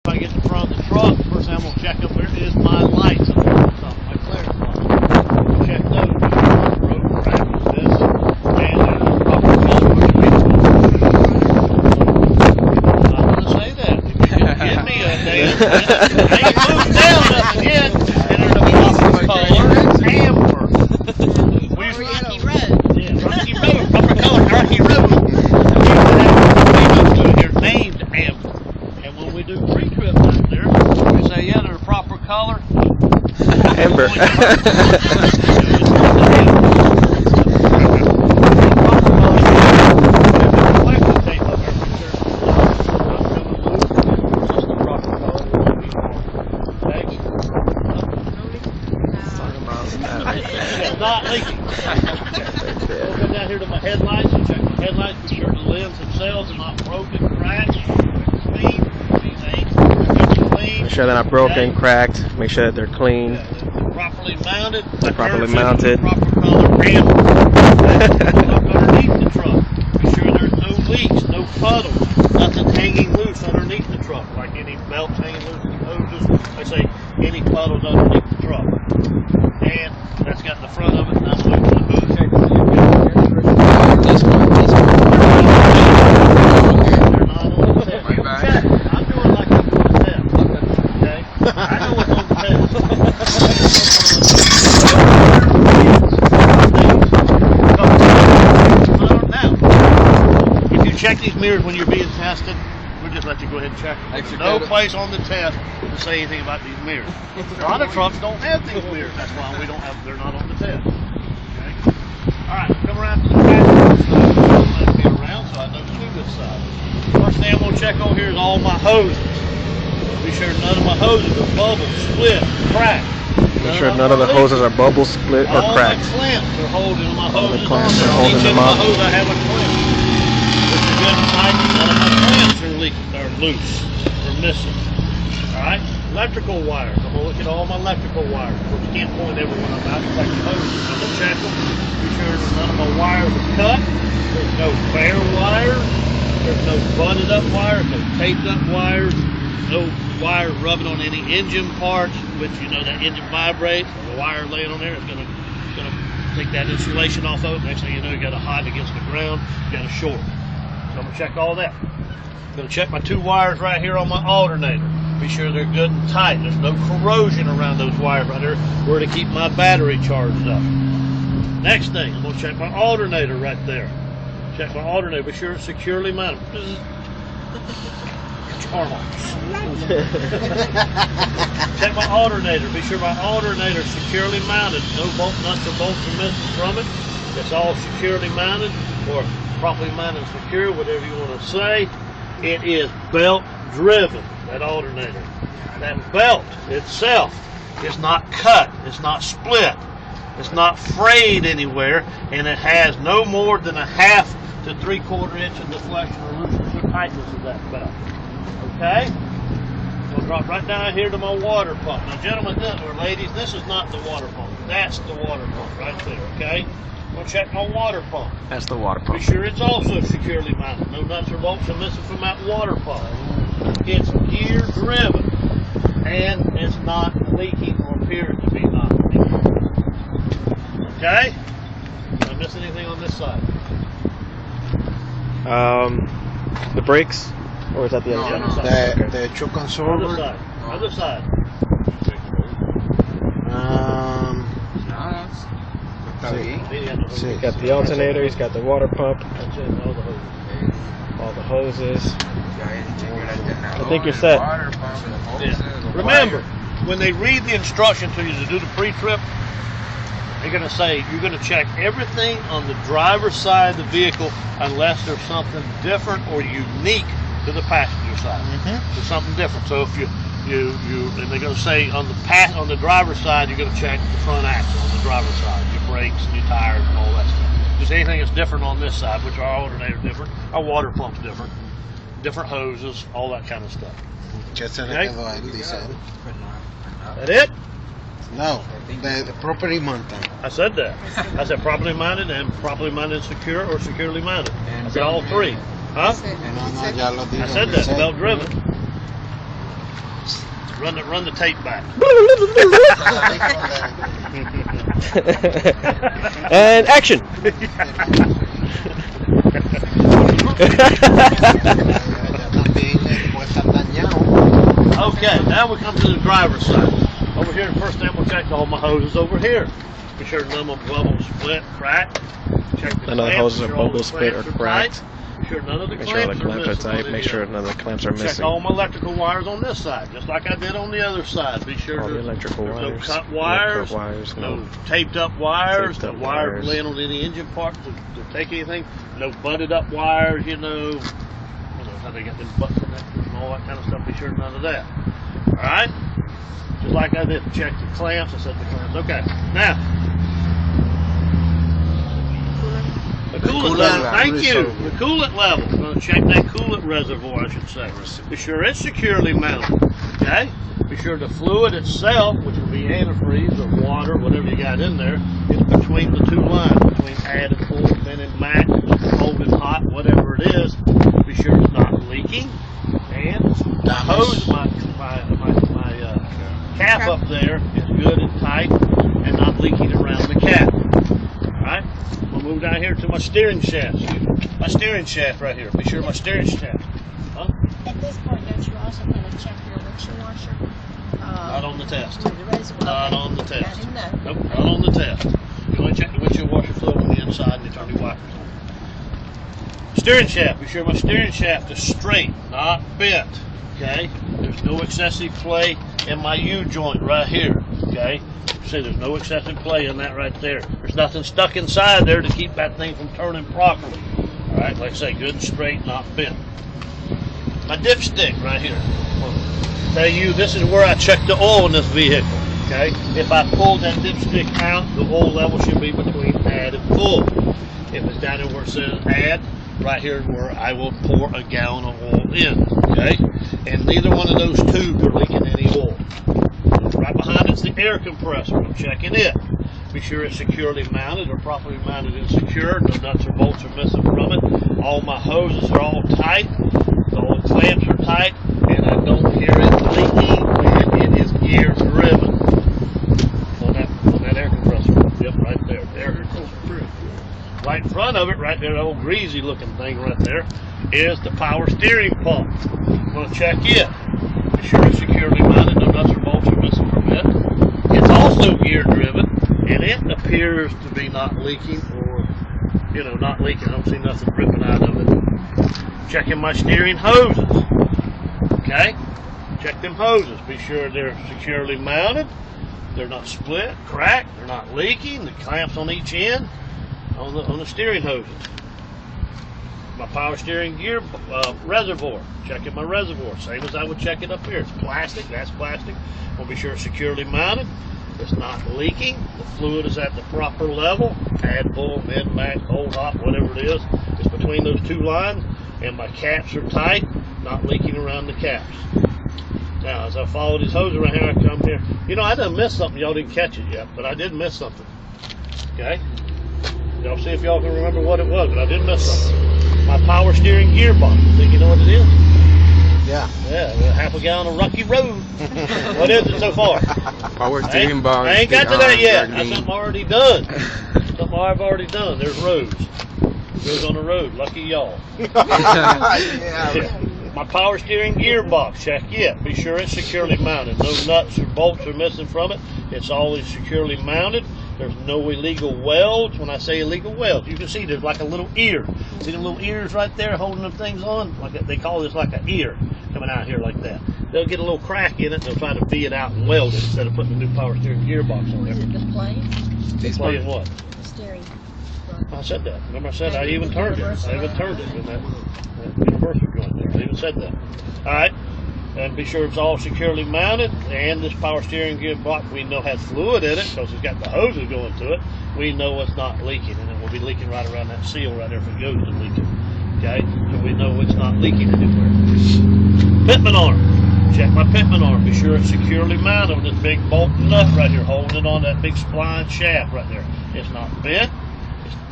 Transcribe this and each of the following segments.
If I get to the front of the truck, first thing I'm going to check up there is my lights up on top, my clearance lights. Check those. Road crack is this. And there's a proper color for the vehicle. I'm not going to say that. If you can get me a day, I ain't moved down nothing yet. And there's a proper color, amber. Rocky Road. Yeah, Rocky Road, proper color, Rocky Road. They're named amber. And when we do pre-trip out there, we say, yeah, they're the proper color. Amber. It's not leaking. We'll come down here to my headlights and check my headlights, be sure the lens themselves are not broken, cracked, clean. Make sure they're not broken, cracked. Make sure that they're clean. Yeah, they're properly mounted. Properly mounted. Proper color, amber. Look underneath the truck. Be sure there's no leaks, no puddles, nothing hanging loose underneath the truck, like any belts hanging loose, any hoses. I say any puddles underneath the truck. And that's got the front of it. Now look at the hood. They're not on the test. I'm doing like I'm doing the test. Okay? I know what's on the test. Now, if you check these mirrors when you're being tested, we'll just let you go ahead and check them. There's no place on the test to say anything about these mirrors. A lot of trucks don't have these mirrors. That's why we don't have. They're not on the test. Okay. All right. Come around to the passenger side. Let me around so I know to do this side. First thing I'm going to check on here is all my hoses. Be sure none of my hoses are bubbled, split, cracked. Make sure none of the hoses are bubble, split, or cracked. All my clamps are holding my All the hoses clamps on. are holding Each them end of up. my hose I have a clamp. Which is good and tight. None of my clamps are leaking, or loose, or missing. Alright, electrical wires. I'm going to look at all my electrical wires. Of course, you can't point every one of them out. It's like the hoses. I'm going to check them. Be sure that none of my wires are cut. There's no bare wires. There's no butted up wires. No taped up wires. No wire rubbing on any engine parts, which you know that engine vibrates. The wire laying on there is going to take that insulation off of it. Next thing you know, you got to hide against the ground. You got to short. So I'm going to check all that. I'm going to check my two wires right here on my alternator. Be sure they're good and tight. There's no corrosion around those wires right there where to keep my battery charged up. Next thing, I'm going to check my alternator right there. Check my alternator. Be sure it's securely mounted. Turn off. Check my alternator. Be sure my alternator is securely mounted. No bolt nuts or bolts are missing from it. It's all securely mounted or properly mounted and secure, whatever you want to say. It is belt driven, that alternator. That belt itself is not cut. It's not split. It's not frayed anywhere, and it has no more than a 1/2 to 3/4 inch of deflection or looseness or tightness of that belt. Okay? We'll drop right down here to my water pump. Now, gentlemen or ladies, this is not the water pump. That's the water pump right there, okay? I'm going to check my water pump. That's the water Be pump. sure it's also securely mounted. No nuts or bolts are missing from that water pump. It's gear driven, and it's not leaking or appears to be not leaking. Okay? Did I miss anything on this side? The brakes, or is that the other side? The choke Other absorber. side. Other side. Sí. He's got the alternator, he's got the water pump, That's it, all the hoses. all the hoses. I think you're set. Yeah. Remember, when they read the instruction to you to do the pre-trip, they're going to say you're going to check everything on the driver's side of the vehicle unless there's something different or unique to the passenger side. There's something different. So if and they're going to say on the driver's side, you're going to check the front axle on the driver's side, your brakes and your tires and all that stuff. Just anything that's different on this side, which our alternator's different, our water pump's different, different hoses, all that kind of stuff. Ya se le Okay. quedó a él, dice él. That it? No, the property mounted. I said that. I said properly mounted and properly mounted secure or securely mounted. I said all three. Huh? No, ya lo dijo. I said that. Belt driven. Run the tape back. And action. Okay, now we come to the driver's side. Over here, the first thing we'll check all my hoses over here. Be sure none of them bubble, split, crack. Check the None of the clamps, hoses be are sure all the bubble, split, or clamps are cracked. tight. Be sure none of the Make sure all the clamps clamps are missing. tight. Make sure none of the clamps are Check missing. all my electrical wires on this side, just like I did on the other side. Be sure All the there's electrical no wires. cut No wires, cut wires. no taped up wires, Taped no up wires wires. laying on any engine part to take anything, no butted up wires, you know how they got them butts in that and all that kind of stuff. Be sure none of that. Alright? Just like I did, check the clamps, I set the clamps. Okay, now the coolant level, thank you. The coolant level. We're going to check that coolant reservoir, I should say. Be sure it's securely mounted. Okay? Be sure the fluid itself, which will be antifreeze or water, whatever you got in there, is between the two lines, between added full, min and max, cold and hot, whatever it is. Be sure it's not leaking. And the hose, my cap up there is good and tight and not leaking around the cap. Alright? We'll move down here to my steering shaft. My steering shaft right here. Be sure my steering shaft. Huh? At this point, don't you also want to check your windshield washer? Not on the test. The reservoir. Not on the test. I didn't know. Nope, not on the test. You only check the windshield washer fluid on the inside and you turn your wipers on. Steering shaft. Be sure my steering shaft is straight, not bent. Okay? There's no excessive play in my U-joint right here. Okay? See, there's no excessive play in that right there. There's nothing stuck inside there to keep that thing from turning properly. Alright, like I say, good and straight, not bent. My dipstick right here. Well, tell you, this is where I check the oil in this vehicle. Okay? If I pull that dipstick out, the oil level should be between add and full. If it's down here where it says add, right here where I will pour a gallon of oil in. Okay? And neither one of those tubes are leaking any oil. Right behind it's the air compressor. I'm checking it. Be sure it's securely mounted or properly mounted and secured. No nuts or bolts are missing from it. All my hoses are all tight. All the clamps are tight. And I don't hear it leaking when it is gear driven. On that air compressor. Yep, right there. The air compressor. Right in front of it, right there, that old greasy looking thing right there, is the power steering pump. I'm going to check it. Be sure it's securely mounted, no nuts or bolts are missing from it. It's also gear driven, and it appears to be not leaking or, not leaking. I don't see nothing dripping out of it. Checking my steering hoses. Okay? Check them hoses. Be sure they're securely mounted. They're not split, cracked, they're not leaking. The clamps on each end. On the steering hoses. My power steering gear reservoir. Checking my reservoir. Same as I would check it up here. It's plastic. That's plastic. We'll be sure it's securely mounted. It's not leaking. The fluid is at the proper level. Add full, min, max, cold, hot, whatever it is. It's between those two lines. And my caps are tight. Not leaking around the caps. Now, as I follow these hoses around here, I come here. I done missed something. Y'all didn't catch it yet, but I did miss something. Okay? Y'all see if y'all can remember what it was, but I did miss something. My power steering gearbox. Think you know what it is? Yeah. Yeah, half a gallon of Rocky Road. What is it so far? Power steering box. I ain't got to that yet. That's something already done. Something I've already done. There's roads. Goes on the road. Lucky y'all. Yeah. My power steering gearbox, check it. Be sure it's securely mounted. No nuts or bolts are missing from it. It's always securely mounted. There's no illegal welds. When I say illegal welds, you can see there's like a little ear. See the little ears right there holding them things on? They call this like an ear coming out here like that. They'll get a little crack in it. They'll try to bee it out and weld it instead of putting a new power steering gearbox on Is there. it the plane? Playing what? The steering. I said that. Remember I said I even turned it. I even turned it in that universal joint there. I even said that. All right. And be sure it's all securely mounted. And this power steering gearbox we know has fluid in it because it's got the hoses going to it. We know it's not leaking, and it will be leaking right around that seal right there if it goes to leaking. Okay. So we know it's not leaking anywhere. Pitman arm. Check my pitman arm. Be sure it's securely mounted with this big bolt nut right here holding it on that big spline shaft right there. It's not bent.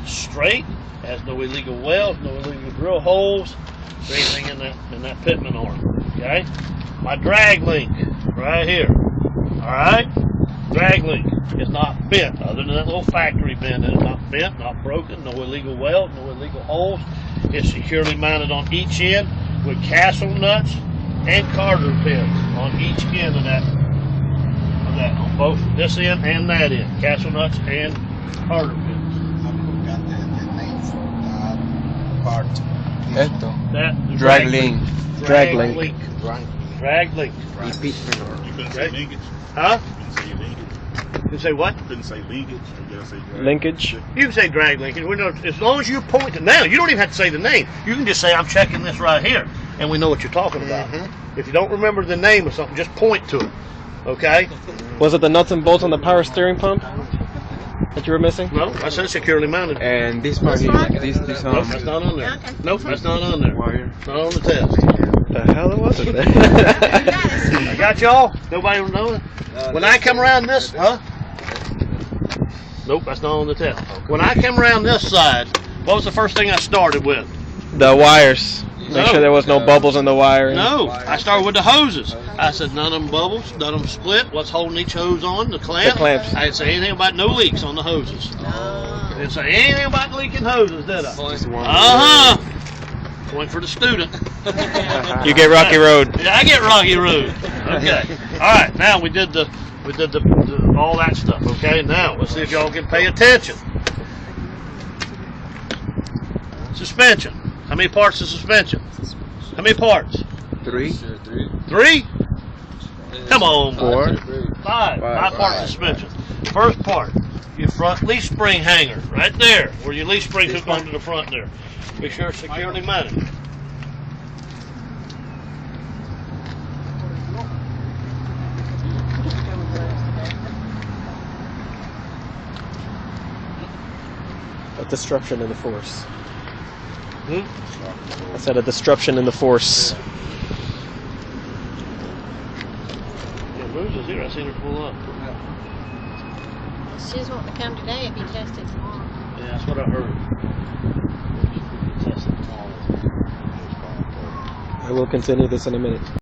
It's straight. It has no illegal welds, no illegal drill holes, or anything in that pitman arm. Okay. My drag link right here. Alright? Drag link is not bent, other than that little factory bend. It is not bent, not broken, no illegal weld, no illegal holes. It's securely mounted on each end with castle nuts and Carter pins on each end of that, on both this end and that end. Castle nuts and Carter pins. I forgot the name for that part. Esto. That the Drag link. Drag link. Drag link. Repeat. You couldn't say linkage. Huh? You couldn't say linkage. You say what? You couldn't say linkage. You gotta say drag. Linkage. You can say drag linkage. We know, as long as you point to now, you don't even have to say the name. You can just say, I'm checking this right here, and we know what you're talking about. If you don't remember the name of something, just point to it. Okay? Was it the nuts and bolts on the power steering pump that you were missing? No, I said securely mounted. And this part here, this Nope, that's not on there. Okay. Nope, that's not on there. wire. Not on the test. The hell it wasn't then? I got y'all? Nobody will know it? When I come around this, huh? Nope, that's not on the test. When I come around this side, what was the first thing I started with? The wires. Make No. sure there was no bubbles in the wiring. No, I started with the hoses. I said none of them bubbles, none of them split. What's holding each hose on? The clamp. The clamps. I didn't say anything about no leaks on the hoses. I didn't say anything about leaking hoses, did I? Just one. Point for the student. You get Rocky Road. Yeah, I get Rocky Road. Okay. All right. Now we did the all that stuff. Okay. Now let's see if y'all can pay attention. Suspension. How many parts is suspension? How many parts? 3. 3? Come on. 4. 5 parts of suspension. First part, your front leaf spring hanger, right there, where your leaf spring hook onto the front there. Be sure it's securely mounted. A disruption in the force. Hmm? I said a disruption in the force. Yeah, Moose is here. I seen her pull up. She's wanting to come today if you test it tomorrow. Yeah, that's what I heard. Test it tomorrow. I will continue this in a minute.